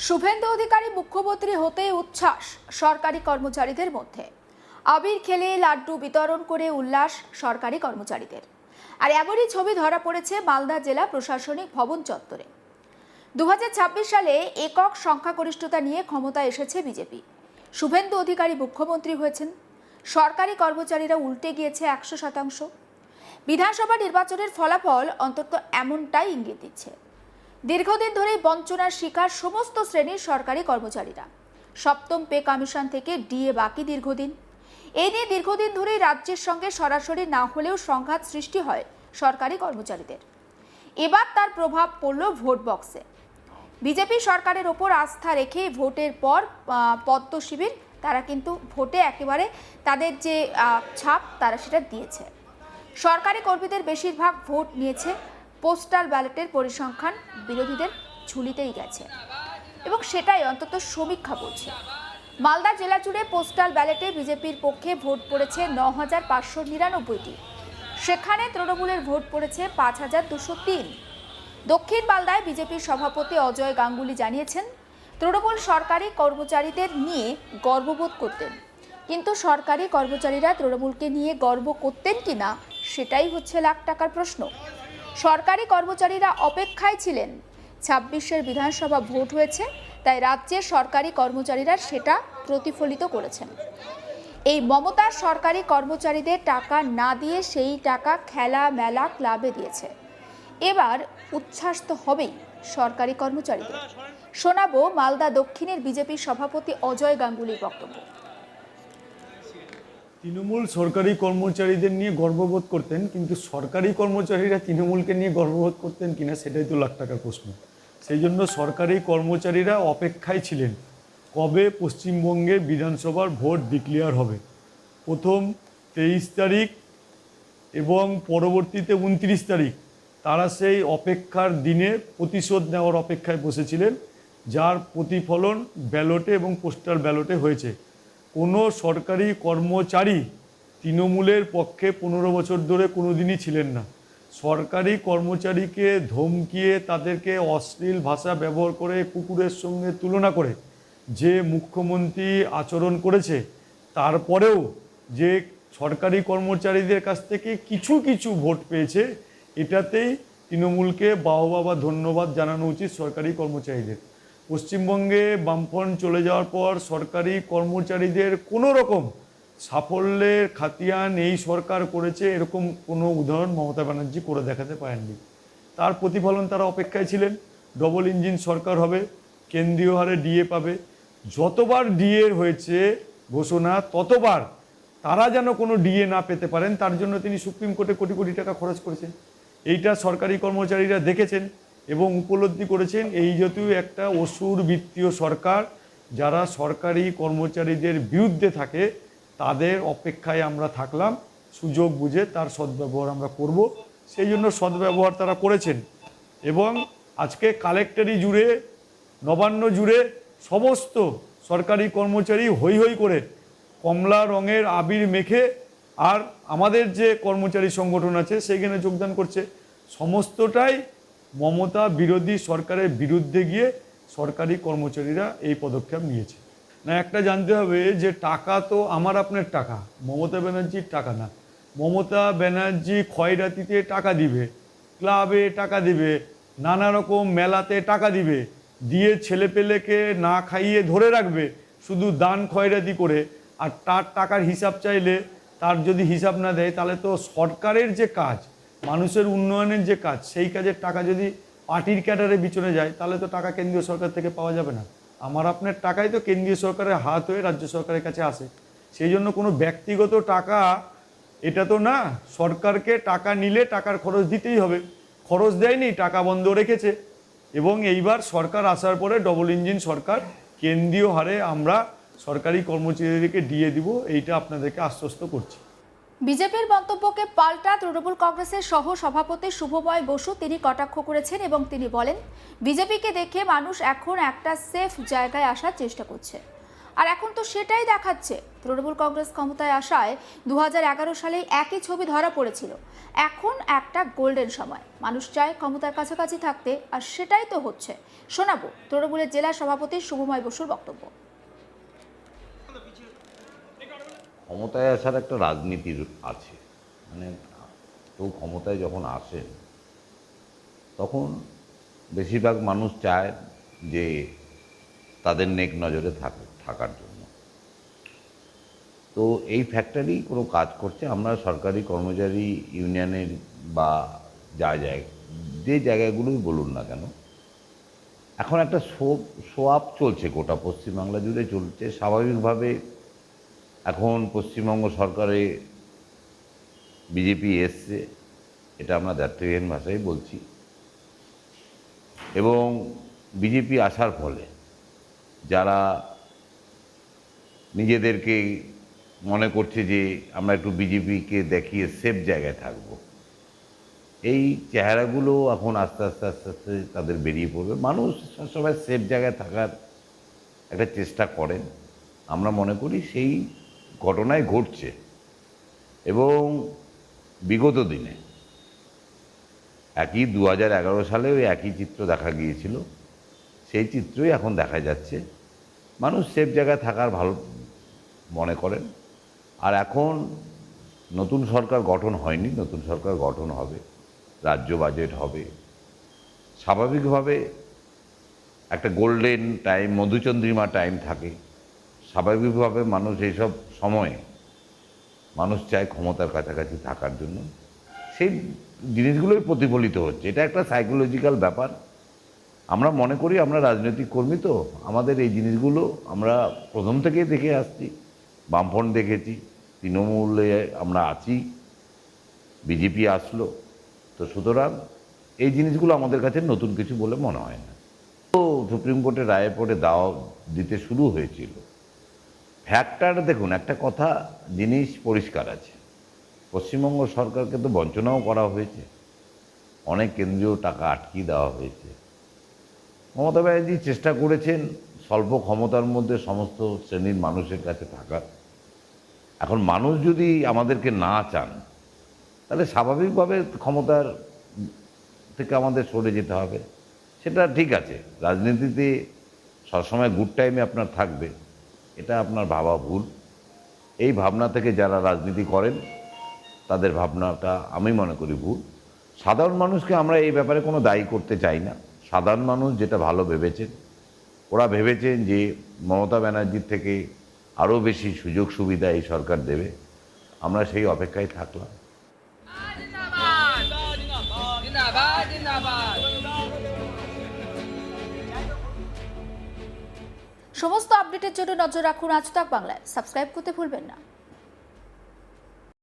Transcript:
শুভেন্দু অধিকারী মুখ্যমন্ত্রী হতেই উচ্ছ্বাস সরকারি কর্মচারীদের মধ্যে। আবির খেলে লাড্ডু বিতরণ করে উল্লাস সরকারি কর্মচারীদের। আর এমনই ছবি ধরা পড়েছে মালদা জেলা প্রশাসনিক ভবন চত্বরে। 2026 সালে একক সংখ্যাগরিষ্ঠতা নিয়ে ক্ষমতায় এসেছে বিজেপি। শুভেন্দু অধিকারী মুখ্যমন্ত্রী হয়েছেন, সরকারি কর্মচারীরা উল্টে গিয়েছে 100%। বিধানসভা নির্বাচনের ফলাফল অন্তত এমনটাই ইঙ্গিত দিচ্ছে। দীর্ঘদিন ধরে বঞ্চনার শিকার সমস্ত শ্রেণীর সরকারি কর্মচারীরা। সপ্তম পে কমিশন থেকে ডিএ বাকি দীর্ঘদিন। এই নিয়ে দীর্ঘদিন ধরেই রাজ্যের সঙ্গে সরাসরি না হলেও সংঘাত সৃষ্টি হয় সরকারি কর্মচারীদের। এবার তার প্রভাব পড়ল ভোট বক্সে। বিজেপি সরকারের ওপর আস্থা রেখে ভোটের পর পদ্ম শিবির তারা কিন্তু ভোটে একেবারে তাদের যে ছাপ তারা সেটা দিয়েছে। সরকারি কর্মীদের বেশিরভাগ ভোট নিয়েছে পোস্টাল ব্যালটের পরিসংখ্যান বিরোধীদের ঝুলিতেই গেছে এবং সেটাই অন্তত সমীক্ষা বলছে। মালদা জেলা জুড়ে পোস্টাল ব্যালটে বিজেপির পক্ষে ভোট পড়েছে 9,599টি, সেখানে তৃণমূলের ভোট পড়েছে 5,203। দক্ষিণ মালদায় বিজেপির সভাপতি অজয় গাঙ্গুলি জানিয়েছেন, তৃণমূল সরকারি কর্মচারীদের নিয়ে গর্ববোধ করতেন, কিন্তু সরকারি কর্মচারীরা তৃণমূলকে নিয়ে গর্ব করতেন কিনা সেটাই হচ্ছে লাখ টাকার প্রশ্ন। সরকারি কর্মচারীরা অপেক্ষায় ছিলেন। 26-এর বিধানসভা ভোট হয়েছে, তাই রাজ্যের সরকারি কর্মচারীরা সেটা প্রতিফলিত করেছেন। এই মমতার সরকারি কর্মচারীদের টাকা না দিয়ে সেই টাকা খেলা মেলা ক্লাবে দিয়েছে। এবার উচ্ছ্বাস তো হবেই সরকারি কর্মচারীদের। শোনাবো মালদা দক্ষিণের বিজেপি সভাপতি অজয় গাঙ্গুলির বক্তব্য। তৃণমূল সরকারি কর্মচারীদের নিয়ে গর্ববোধ করতেন, কিন্তু সরকারি কর্মচারীরা তৃণমূলকে নিয়ে গর্ববোধ করতেন কিনা সেটাই তো লাখ টাকার প্রশ্ন। সেই জন্য সরকারি কর্মচারীরা অপেক্ষায় ছিলেন কবে পশ্চিমবঙ্গে বিধানসভার ভোট ডিক্লেয়ার হবে। প্রথম 23 তারিখ এবং পরবর্তীতে 29 তারিখ তারা সেই অপেক্ষার দিনে প্রতিশোধ নেওয়ার অপেক্ষায় বসেছিলেন, যার প্রতিফলন ব্যালটে এবং পোস্টাল ব্যালটে হয়েছে। কোনো সরকারি কর্মচারী তৃণমূলের পক্ষে 15 বছর ধরে কোনো দিনই ছিলেন না। সরকারি কর্মচারীকে ধমকিয়ে তাদেরকে অশ্লীল ভাষা ব্যবহার করে কুকুরের সঙ্গে তুলনা করে যে মুখ্যমন্ত্রী আচরণ করেছে, তারপরেও যে সরকারি কর্মচারীদের কাছ থেকে কিছু কিছু ভোট পেয়েছে, এটাতেই তৃণমূলকে বাহবা বা ধন্যবাদ জানানো উচিত সরকারি কর্মচারীদের। পশ্চিমবঙ্গে বামফ্রন্ট চলে যাওয়ার পর সরকারি কর্মচারীদের কোনো রকম সাফল্যের খাতিয়ান এই সরকার করেছে এরকম কোনো উদাহরণ মমতা ব্যানার্জি করে দেখাতে পারেননি। তার প্রতিফলন তারা অপেক্ষায় ছিলেন। ডবল ইঞ্জিন সরকার হবে, কেন্দ্রীয় হারে ডিএ পাবে। যতবার ডিএ হয়েছে ঘোষণা, ততবার তারা যেন কোনো ডিএ না পেতে পারেন তার জন্য তিনি সুপ্রিম কোর্টে কোটি কোটি টাকা খরচ করেছেন। এইটা সরকারি কর্মচারীরা দেখেছেন এবং উপলব্ধি করেছেন। এই জাতীয় একটা অসুর বিত্তীয় সরকার যারা সরকারি কর্মচারীদের বিরুদ্ধে থাকে, তাদের অপেক্ষায় আমরা থাকলাম। সুযোগ বুঝে তার সদ্ব্যবহার আমরা করব, সেই জন্য সদ্ব্যবহার তারা করেছেন। এবং আজকে কালেক্টরি জুড়ে, নবান্ন জুড়ে সমস্ত সরকারি কর্মচারী হৈ হৈ করে কমলা রঙের আবির মেখে আর আমাদের যে কর্মচারী সংগঠন আছে সেইখানে যোগদান করছে। সমস্তটাই মমতা বিরোধী সরকারের বিরুদ্ধে গিয়ে সরকারি কর্মচারীরা এই পদক্ষেপ নিয়েছে। না, একটা জানতে হবে যে টাকা তো আমার আপনার টাকা, মমতা ব্যানার্জির টাকা না। মমতা ব্যানার্জি খয়রাতিতে টাকা দিবে, ক্লাবে টাকা দিবে, নানা রকম মেলাতে টাকা দিবে, দিয়ে ছেলেপেলেকে না খাইয়ে ধরে রাখবে শুধু দান খয়রাতি করে। আর তার টাকার হিসাব চাইলে তার যদি হিসাব না দেয়, তাহলে তো সরকারের যে কাজ, মানুষের উন্নয়নের যে কাজ, সেই কাজের টাকা যদি পার্টির ক্যাডারে বিচনে যায়, তাহলে তো টাকা কেন্দ্রীয় সরকার থেকে পাওয়া যাবে না। আমার আপনার টাকাই তো কেন্দ্রীয় সরকারের হাত হয়ে রাজ্য সরকারের কাছে আসে। সেই জন্য কোনো ব্যক্তিগত টাকা এটা তো না। সরকারকে টাকা নিলে টাকার খরচ দিতেই হবে, খরচ দেয়নি, টাকা বন্ধ রেখেছে। এবং এইবার সরকার আসার পরে ডবল ইঞ্জিন সরকার, কেন্দ্রীয় হারে আমরা সরকারি কর্মচারীদেরকে দিয়ে দিব, এইটা আপনাদেরকে আশ্বস্ত করছি। বিজেপির মন্তব্যকে পাল্টা তৃণমূল কংগ্রেসের সহ সভাপতি শুভময় বসু তিনি কটাক্ষ করেছেন এবং তিনি বলেন, বিজেপিকে দেখে মানুষ এখন একটা সেফ জায়গায় আসার চেষ্টা করছে। আর এখন তো সেটাই দেখাচ্ছে। তৃণমূল কংগ্রেস ক্ষমতায় আসায় 2011 সালে একই ছবি ধরা পড়েছিল। এখন একটা গোল্ডেন সময়, মানুষ চায় ক্ষমতার কাছাকাছি থাকতে, আর সেটাই তো হচ্ছে। শোনাবো তৃণমূলের জেলা সভাপতি শুভময় বসুর বক্তব্য। ক্ষমতায় আসার একটা রাজনীতির আছে, মানে কেউ ক্ষমতায় যখন আসেন তখন বেশিরভাগ মানুষ চায় যে তাদের নেক নজরে থাকার জন্য। তো এই ফ্যাক্টরি কোনো কাজ করছে। আমরা সরকারি কর্মচারী ইউনিয়নের বা যে জায়গাগুলোই বলুন না কেন, এখন একটা শো আপ চলছে, গোটা পশ্চিমবাংলা জুড়ে চলছে। স্বাভাবিকভাবে এখন পশ্চিমবঙ্গ সরকারে বিজেপি এসছে, এটা আমরা দ্ব্যর্থহীন ভাষায় বলছি। এবং বিজেপি আসার ফলে যারা নিজেদেরকে মনে করছে যে আমরা একটু বিজেপিকে দেখিয়ে সেফ জায়গায় থাকব, এই চেহারাগুলো এখন আস্তে আস্তে আস্তে আস্তে তাদের বেরিয়ে পড়বে। মানুষ সবসময় সেফ জায়গায় থাকার একটা চেষ্টা করেন, আমরা মনে করি সেই ঘটনাই ঘটছে। এবং বিগত দিনে একই 2011 সালে ওই একই চিত্র দেখা গিয়েছিল, সেই চিত্রই এখন দেখা যাচ্ছে। মানুষ সেফ জায়গায় থাকার ভালো মনে করেন। আর এখন নতুন সরকার গঠন হয়নি, নতুন সরকার গঠন হবে, রাজ্য বাজেট হবে। স্বাভাবিকভাবে একটা গোল্ডেন টাইম, মধুচন্দ্রিমা টাইম থাকে। স্বাভাবিকভাবে মানুষ এইসব সময়ে মানুষ চায় ক্ষমতার কাছাকাছি থাকার জন্য। সেই জিনিসগুলোই প্রতিফলিত হচ্ছে। এটা একটা সাইকোলজিক্যাল ব্যাপার। আমরা মনে করি, আমরা রাজনৈতিক কর্মী, তো আমাদের এই জিনিসগুলো আমরা প্রথম থেকেই দেখে আসছি। বামফ্রন্ট দেখেছি, তৃণমূলে আমরা আছি, বিজেপি আসলো। তো সুতরাং এই জিনিসগুলো আমাদের কাছে নতুন কিছু বলে মনে হয় না। তো সুপ্রিম কোর্টের রায়ের পরে দাও দিতে শুরু হয়েছিল। ফ্যাক্টর দেখুন, একটা কথা জিনিস পরিষ্কার আছে, পশ্চিমবঙ্গ সরকারকে তো বঞ্চনাও করা হয়েছে, অনেক কেন্দ্রীয় টাকা আটকিয়ে দেওয়া হয়েছে। মমতা ব্যানার্জি চেষ্টা করেছেন স্বল্প ক্ষমতার মধ্যে সমস্ত শ্রেণীর মানুষের কাছে থাকার। এখন মানুষ যদি আমাদেরকে না চান, তাহলে স্বাভাবিকভাবে ক্ষমতার থেকে আমাদের সরে যেতে হবে। সেটা ঠিক আছে, রাজনীতিতে সবসময় গুড টাইমে আপনার থাকবে, এটা আপনার ভাবা ভুল। এই ভাবনা থেকে যারা রাজনীতি করেন তাদের ভাবনাটা আমি মনে করি ভুল। সাধারণ মানুষকে আমরা এই ব্যাপারে কোনো দায়ী করতে চাই না। সাধারণ মানুষ যেটা ভালো ভেবেছেন, ওরা ভেবেছেন যে মমতা ব্যানার্জির থেকে আরও বেশি সুযোগ সুবিধা এই সরকার দেবে। আমরা সেই অপেক্ষায় থাকলাম। সমস্ত আপডেটের জন্য নজর রাখুন আজ তাক বাংলায়। সাবস্ক্রাইব করতে ভুলবেন না।